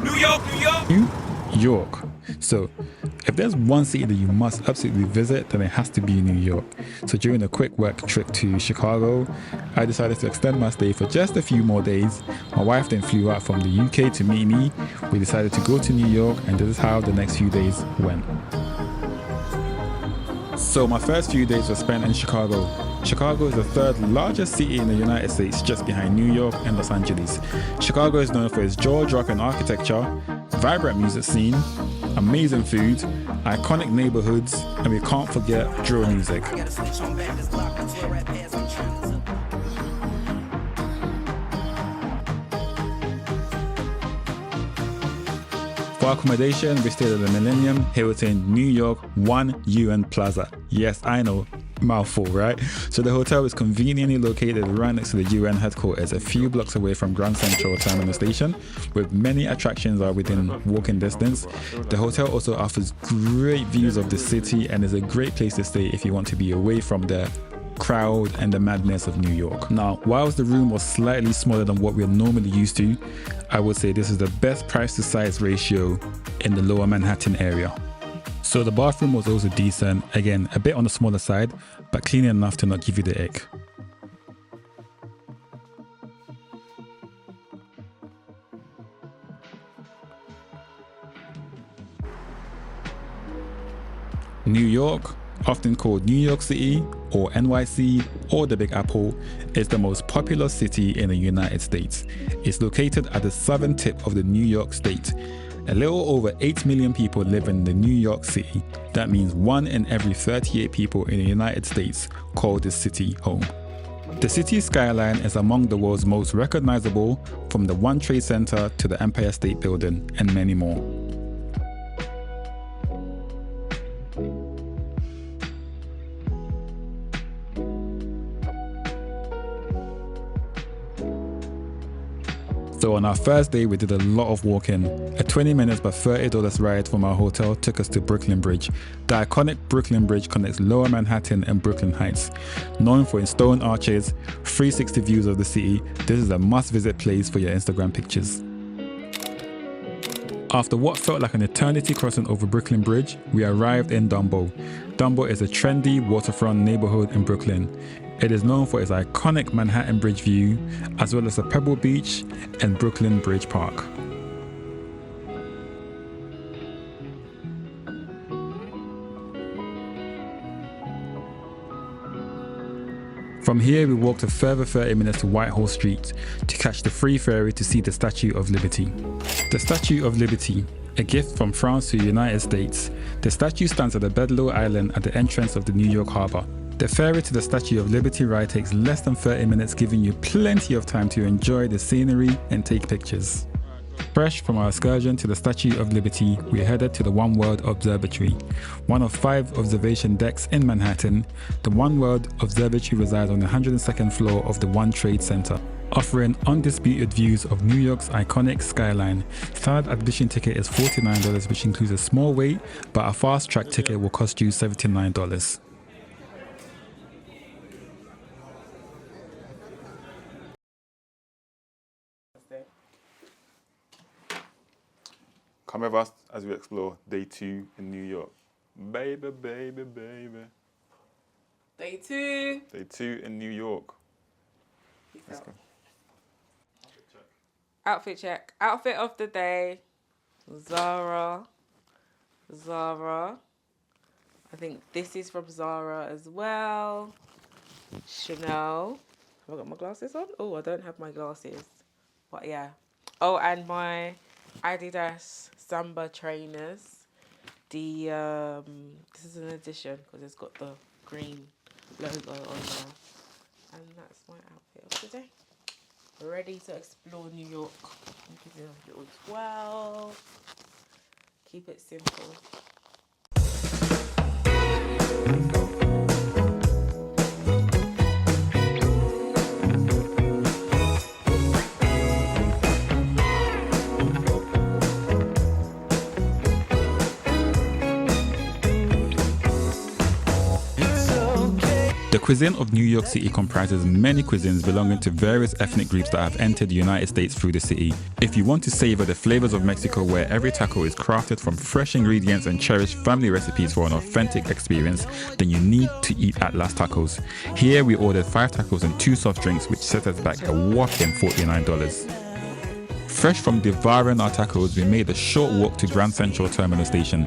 New York, New York. New York. So if there's one city that you must absolutely visit, then it has to be New York. So during a quick work trip to Chicago, I decided to extend my stay for just a few more days. My wife then flew out from the UK to meet me. We decided to go to New York, and this is how the next few days went. So my first few days were spent in Chicago. Chicago is the third largest city in the United States, just behind New York and Los Angeles. Chicago is known for its jaw-dropping architecture, vibrant music scene, amazing food, iconic neighborhoods, and we can't forget drill music. For accommodation, we stayed at the Millennium Hilton New York 1 UN Plaza. Yes, I know, mouthful, right? So the hotel is conveniently located right next to the UN headquarters, a few blocks away from Grand Central Terminal Station, with many attractions are within walking distance. The hotel also offers great views of the city and is a great place to stay if you want to be away from the crowd and the madness of New York. Now, whilst the room was slightly smaller than what we're normally used to, I would say this is the best price to size ratio in the lower Manhattan area. So the bathroom was also decent, again a bit on the smaller side, but clean enough to not give you the ick. New York, often called New York City or NYC or the Big Apple, is the most populous city in the United States. It's located at the southern tip of the New York state. A little over 8 million people live in the New York City. That means 1 in every 38 people in the United States call this city home. The city's skyline is among the world's most recognizable, from the World Trade Center to the Empire State Building and many more. So on our first day, we did a lot of walking. A 20 minutes but $30 ride from our hotel took us to Brooklyn Bridge. The iconic Brooklyn Bridge connects Lower Manhattan and Brooklyn Heights. Known for its stone arches, 360 views of the city, this is a must-visit place for your Instagram pictures. After what felt like an eternity crossing over Brooklyn Bridge, we arrived in Dumbo. Dumbo is a trendy waterfront neighborhood in Brooklyn. It is known for its iconic Manhattan Bridge view, as well as the Pebble Beach and Brooklyn Bridge Park. From here, we walked a further 30 minutes to Whitehall Street to catch the free ferry to see the Statue of Liberty. The Statue of Liberty, a gift from France to the United States. The statue stands at the Bedloe Island at the entrance of the New York Harbor. The ferry to the Statue of Liberty ride takes less than 30 minutes, giving you plenty of time to enjoy the scenery and take pictures. Fresh from our excursion to the Statue of Liberty, we headed to the One World Observatory, one of 5 observation decks in Manhattan. The One World Observatory resides on the 102nd floor of the World Trade Center, offering undisputed views of New York's iconic skyline. Standard admission ticket is $49, which includes a small wait, but a fast track ticket will cost you $79. Come with us as we explore day 2 in New York. Baby, baby, baby. Day 2. Day 2 in New York. Let's go. Outfit check. Outfit of the day. Zara. I think this is from Zara as well. Chanel. Have I got my glasses on? Oh, I don't have my glasses. But yeah. Oh, and my Adidas Samba trainers. This is an edition because it's got the green logo on there. And that's my outfit of the day. Ready to explore New York. Give you a little 12. Keep it simple. The cuisine of New York City comprises many cuisines belonging to various ethnic groups that have entered the United States through the city. If you want to savor the flavors of Mexico, where every taco is crafted from fresh ingredients and cherish family recipes for an authentic experience, then you need to eat at Las Tacos. Here we ordered 5 tacos and 2 soft drinks, which set us back a whopping $49. Fresh from devouring our tacos, we made a short walk to Grand Central Terminal Station.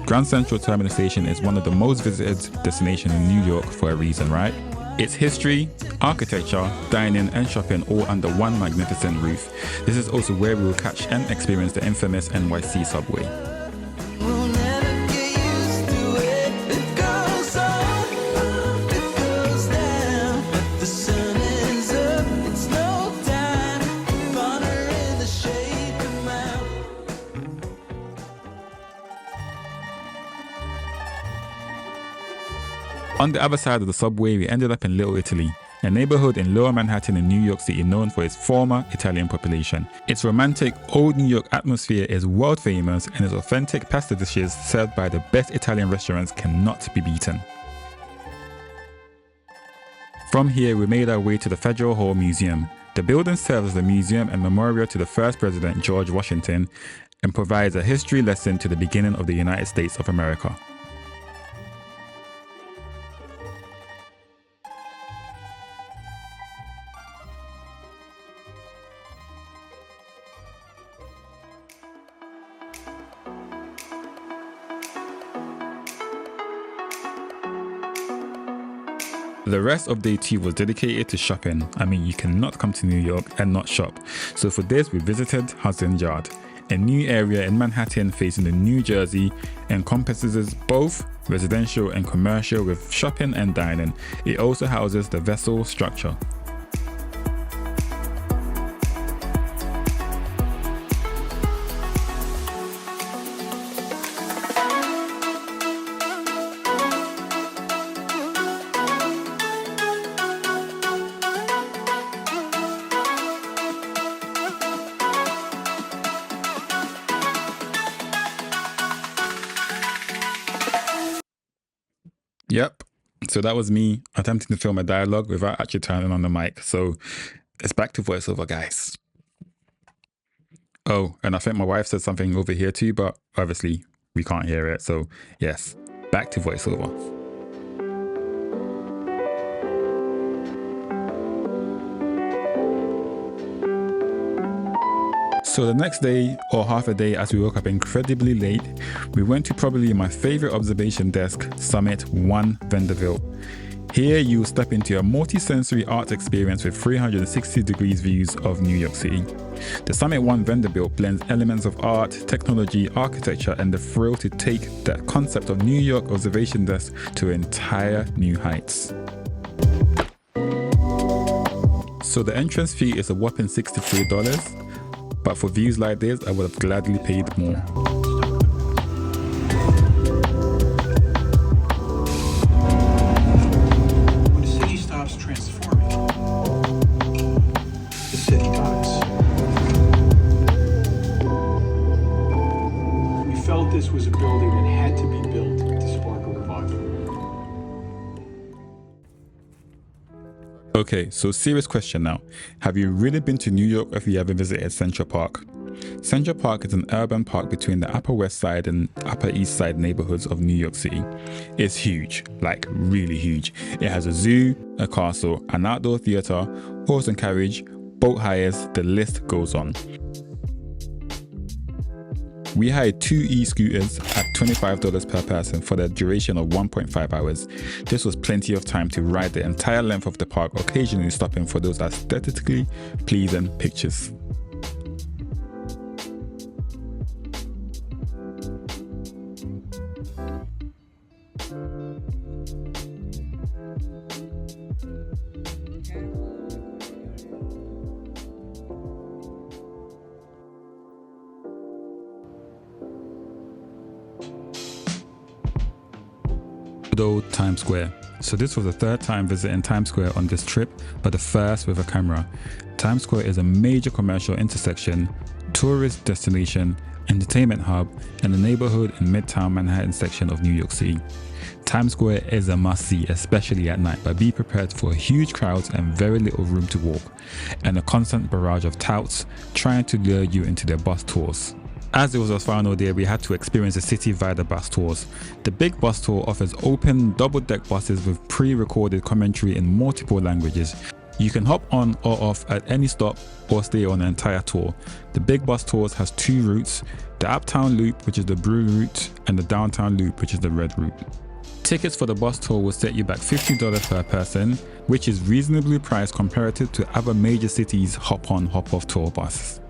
Grand Central Terminal Station is one of the most visited destinations in New York for a reason, right? It's history, architecture, dining and shopping all under one magnificent roof. This is also where we will catch and experience the infamous NYC subway. On the other side of the subway, we ended up in Little Italy, a neighborhood in Lower Manhattan in New York City known for its former Italian population. Its romantic old New York atmosphere is world famous, and its authentic pasta dishes served by the best Italian restaurants cannot be beaten. From here, we made our way to the Federal Hall Museum. The building serves as a museum and memorial to the first president, George Washington, and provides a history lesson to the beginning of the United States of America. The rest of day 2 was dedicated to shopping. I mean, you cannot come to New York and not shop. So for this, we visited Hudson Yard, a new area in Manhattan facing the New Jersey, encompasses both residential and commercial with shopping and dining. It also houses the bussle structure. Yep, so that was me attempting to film a dialogue without actually turning on the mic. So it's back to voiceover, guys. Oh, and I think my wife said something over here too, but obviously we can't hear it. So yes, back to voiceover. So the next day, or half a day, as we woke up incredibly late, we went to probably my favorite observation desk, Summit 1 Vanderbilt. Here you will step into a multi-sensory art experience with 360 degrees views of New York City. The Summit 1 Vanderbilt blends elements of art, technology, architecture, and the thrill to take that concept of New York observation desk to entire new heights. So the entrance fee is a whopping $63. But for views like this, I would have gladly paid more. When a city stops transforming, the city dies. We felt this was a building that had to be built to spark a revival. Okay, so serious question now. Have you really been to New York if you ever visited Central Park? Central Park is an urban park between the Upper West Side and Upper East Side neighborhoods of New York City. It's huge, like really huge. It has a zoo, a castle, an outdoor theater, horse and carriage, boat hires, the list goes on. We hired 2 e-scooters at $25 per person for the duration of 1.5 hours. This was plenty of time to ride the entire length of the park, occasionally stopping for those aesthetically pleasing pictures. Times Square. So this was the 3rd time visiting Times Square on this trip, but the first with a camera. Times Square is a major commercial intersection tourist destination, entertainment hub, and a neighborhood in Midtown Manhattan section of New York City. Times Square is a must-see, especially at night, but be prepared for huge crowds and very little room to walk, and a constant barrage of touts trying to lure you into their bus tours. As it was our final day, we had to experience the city via the bus tours. The big bus tour offers open, double-deck buses with pre-recorded commentary in multiple languages. You can hop on or off at any stop or stay on the entire tour. The big bus tours has two routes, the Uptown Loop, which is the blue route, and the Downtown Loop, which is the red route. Tickets for the bus tour will set you back $50 per person, which is reasonably priced comparative to other major cities' hop-on, hop-off tour buses.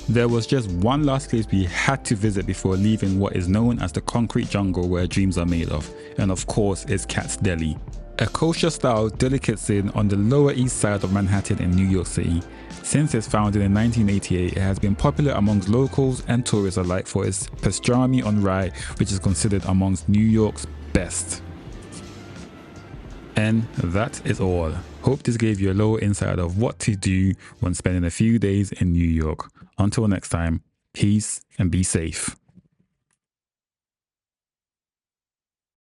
There was just one last place we had to visit before leaving what is known as the concrete jungle where dreams are made of, and of course it's Cat's Deli. A kosher-style delicatessen on the Lower East Side of Manhattan in New York City. Since its founding in 1988, it has been popular amongst locals and tourists alike for its pastrami on rye, which is considered amongst New York's best. And that is all. Hope this gave you a little insight of what to do when spending a few days in New York. Until next time, peace and be safe.